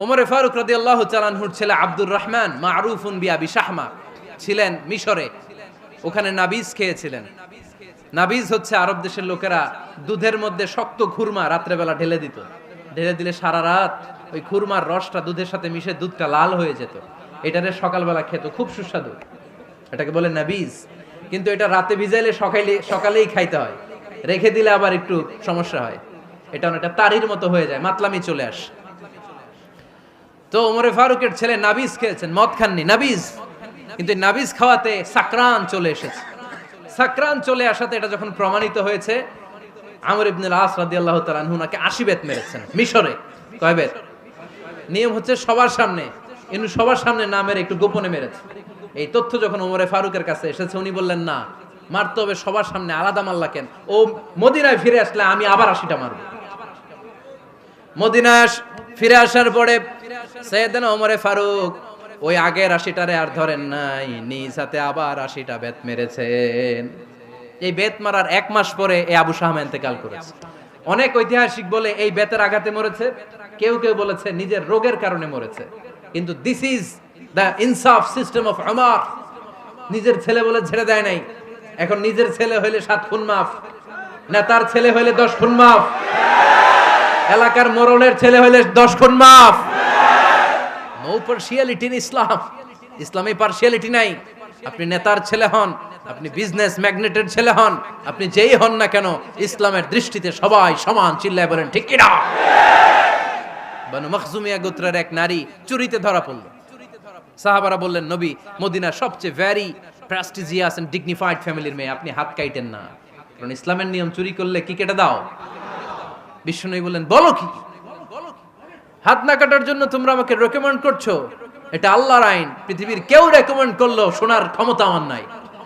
ওমরে ফারুক রাদিয়াল্লাহু তাআলা আনহুর ছেলে আব্দুর রহমান মারুফুন বিআবি শাহমা ছিলেন মিশরে। ওখানে নাবিজ খেয়েছিলেন। নাবিজ হচ্ছে আরব দেশের লোকেরা দুধের মধ্যে শক্ত খুরমা রাত্রেবেলা ঢেলে দিত। ঢেলে দিলে সারা রাত ওই খুরমার রসটা দুধের সাথে মিশে দুধটা লাল হয়ে যেত। এটারে সকালবেলা খেত, খুব সুস্বাদু। এটাকে বলে নাবিজ। কিন্তু এটা রাতে ভিজাইলে সকালেই খাইতে হয়, রেখে দিলে আবার একটু সমস্যা হয়। এটা অনেকটা তারির মতো হয়ে যায়, মাতলামি চলে আসে। তো ওমরে ফারুকের ছেলে নাবিজ খেয়েছেন, মদ খাননি, নাবিজ। কিন্তু নাবিজ খাওয়াতে সাকরান চলে এসেছে। সাকরান চলে আসাতে এটা যখন প্রমাণিত হয়েছে, আমর ইবনুল আস রাদিয়াল্লাহু তাআলা আনহু নাকি 80 বেত মেরেছেন মিশরে। কয় বেত? নিয়ম হচ্ছে সবার সামনে, কিন্তু সবার সামনে না মেরে একটু গোপনে মেরেছে। এই তথ্য যখন ওমরে ফারুকের কাছে এসেছে, উনি বললেন না, মারতে হবে সবার সামনে, আলাদা মারলা কেন? ও মদিনায় ফিরে আসলে আমি আবার 80টা মারব। মদিনায় ফিরে আসার পরে সাইয়েদনা ওমরে ফারুক ওই আগের 80টারে আর ধরেন নাই, নিজ হাতে আবার 80টা বেত মেরেছেন। এই বেত মারার 1 মাস পরে এই আবু শাহমা ইন্তেকাল করেছে। অনেক ঐতিহাসিক বলে এই বেতের আঘাতে মরেছে, কেউ কেউ বলেছে নিজের রোগের কারণে মরেছে। কিন্তু দিস ইজ দ্য ইনসাফ সিস্টেম অফ ওমর। নিজের ছেলে বলে ছেড়ে দেয় নাই। এখন নিজের ছেলে হইলে 7 খুন মাফ, নেতার ছেলে হইলে 10 খুন মাফ, এলাকার মোড়লের ছেলে হইলে 10 খুন মাফ। নো পার্শিয়ালিটি ইন ইসলাম। ইসলামে পার্শিয়ালিটি নাই। আপনি নেতার ছেলে হন, আপনি বিজনেস ম্যাগনেটের ছেলে হন, আপনি যেই হন না কেন, ইসলামের দৃষ্টিতে সবাই সমান। চিল্লায় বলেন ঠিক কিনা? বানু মখজুমিয়া গোত্রের এক নারী চুরিতে ধরা পড়ল। সাহাবারা বললেন, নবী, মদিনার সবচেয়ে ভেরি প্রেস্টিজিয়াস এন্ড ডিগনিফাইড ফ্যামিলির মেয়ে, আপনি হাত কাটেন না, কারণ ইসলামের নিয়ম চুরি করলে কি কেটে দাও? বিশ্বনবী বললেন, বলো কি? হাত না কাটার জন্য তোমরা আমাকে রেকমেন্ড করছো? এটা আল্লাহর আইন। পৃথিবীর কেউ রেকমেন্ড করলো শোনার ক্ষমতা আমার নাই,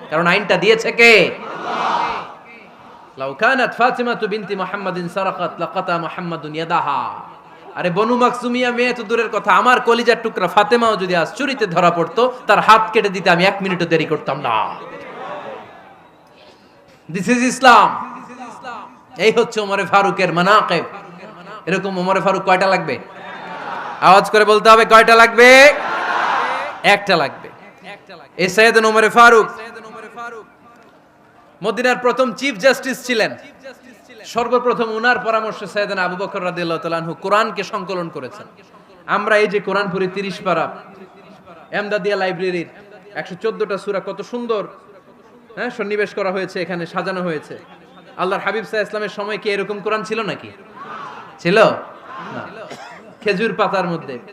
কারণ আইনটা দিয়েছে কে? আল্লাহ। লাউ কানাত ফাতিমাতু বিনতি মুহাম্মাদিন সারাকাত লাকাতা মুহাম্মাদুন ইয়াদাহা। আরে বনু মাকসুমিয়া মেয়ে তো দূরের কথা, আমার কলিজার টুকরা ফাতেমাও যদি আজ চুরিতে ধরা পড়তো, তার হাত কেটে দিতে আমি 1 মিনিটও দেরি করতাম না। দিস ইজ ইসলাম। এই হচ্ছে ওমরে ফারুকের মানাকিব। এরকম ওমরে ফারুক কয়টা লাগবে? আওয়াজ করে বলতে হবে, কয়টা লাগবে? একটা লাগবে। এই সাইয়েদনা ওমরে ফারুক মদিনার প্রথম চিফ জাস্টিস ছিলেন। সর্বপ্রথম উনার পরামর্শে সাইয়েদনা আবু বকর রাদিয়াল্লাহু তাআলা আনহু কোরআনকে সংকলন করেছেন। আমরা এই যে কোরআন পড়ি 30 পারা, এমদাদিয়া লাইব্রেরির 114টা সূরা, কত সুন্দর সন্নিবেশ করা হয়েছে, এখানে সাজানো হয়েছে। আল্লাহর হাবিব সাল্লাল্লাহু আলাইহি ওয়াসাল্লামের সময় কি এরকম কোরআন ছিল নাকি? ছিল না। খেজুর পাতার মধ্যে